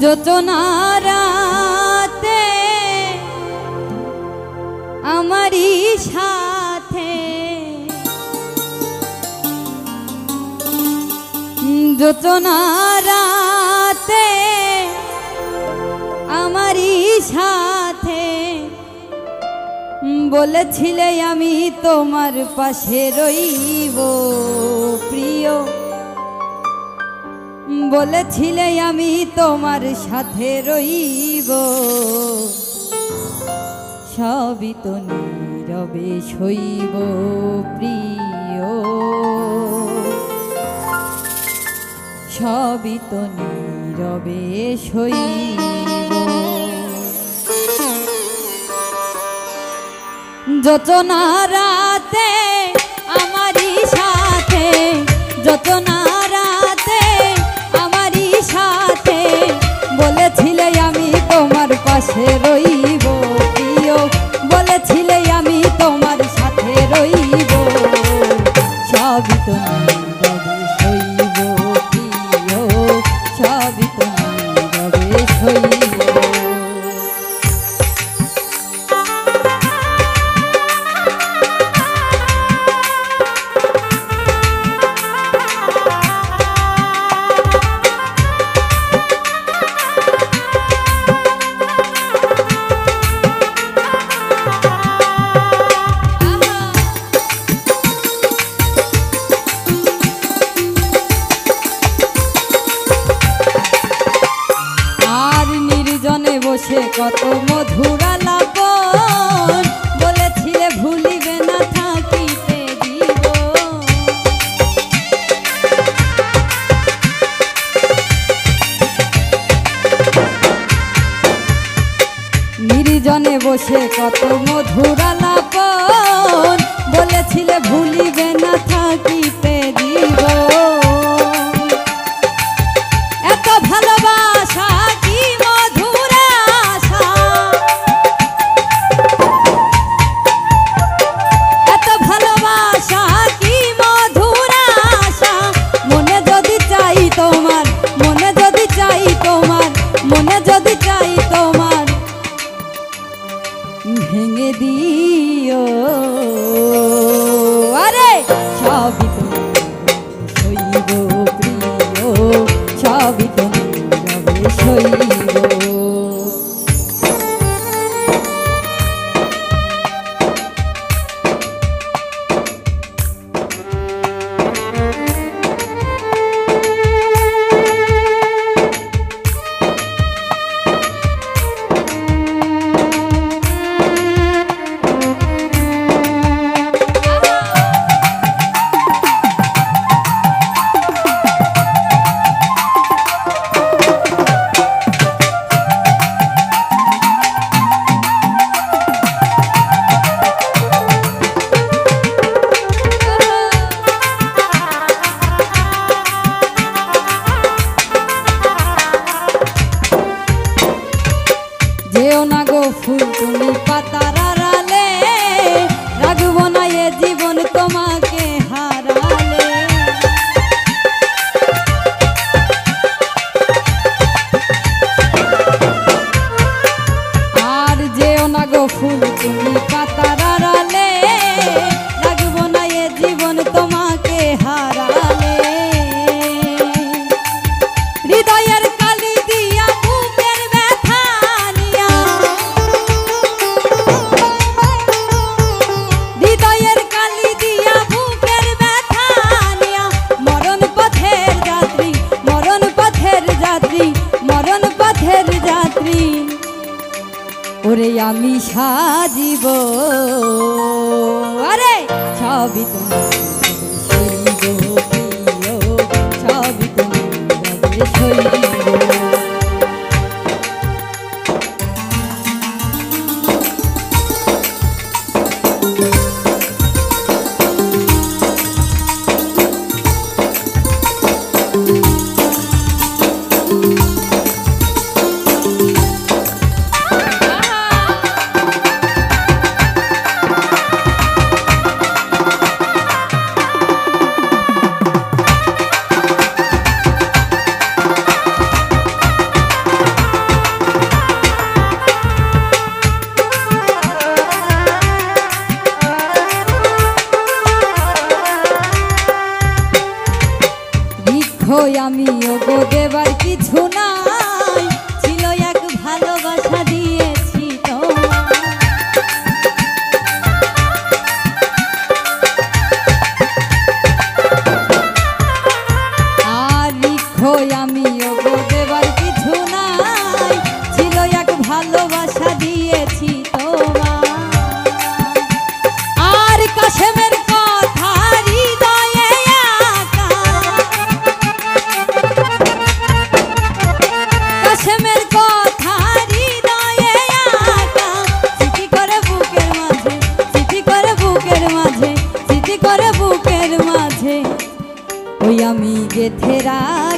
যোচনারাতে আমারই সাথে, যোচনারাতে আমারই সাথে বলেছিলে আমি তোমার পাশে রইব প্রিয়, বলেছিলে আমি তোমার সাথে রইব, সবই তো নীরবে সইব প্রিয়, সবই তো নীরবে সইব। যোচনারাতে আমারই সাথে, যোচনারাতে আমারই সাথে বলেছিলে আমি তোমার পাশে রইব প্রিয়, বলেছিলে আমি তোমার সাথে রইব, সবই তো নীরবে সইব প্রিয়, সবই তো নীরবে সইব। বসে কত মধুর আলাপন বলেছিলে ভুলিবে না থাকিতে দিব, নির্জনে বসে কত মধুর আলাপন বলেছিলে ভুলিবে না থাকিতে দিব, এত ভালোবাসা কি মধুর আশা, এত ভালোবাসা কি মধুর আশা, মনে যদি চাই তোমার, মনে যদি চাই তোমার, মনে যদি চাই তোমার ভেঙে দিও, আরে সবই তো সইব প্রিয়, সবই তো নীরবে সইব। যেও না গো ফুল তুমি পাতার আড়ালে, রাখবো না এ জীবন তোমাকে হারালে, আর যেও না গো ফুল তুমি পাতার আড়ালে, রাখবো না এ জীবন তোমাকে হারালে, হৃদয়ের কালি দিয়া বুকের ব্যথা নিয়া, হৃদয়ের কালি দিয়া বুকের ব্যথা নিয়া, মরণ পথের যাত্রী, মরণ পথের যাত্রী, মরণ পথের যাত্রী ওরে আমি সাজিব, আরে সবই তো সইব প্রিয়, সবই তো নীরবে সইব। বেঁধে রাখ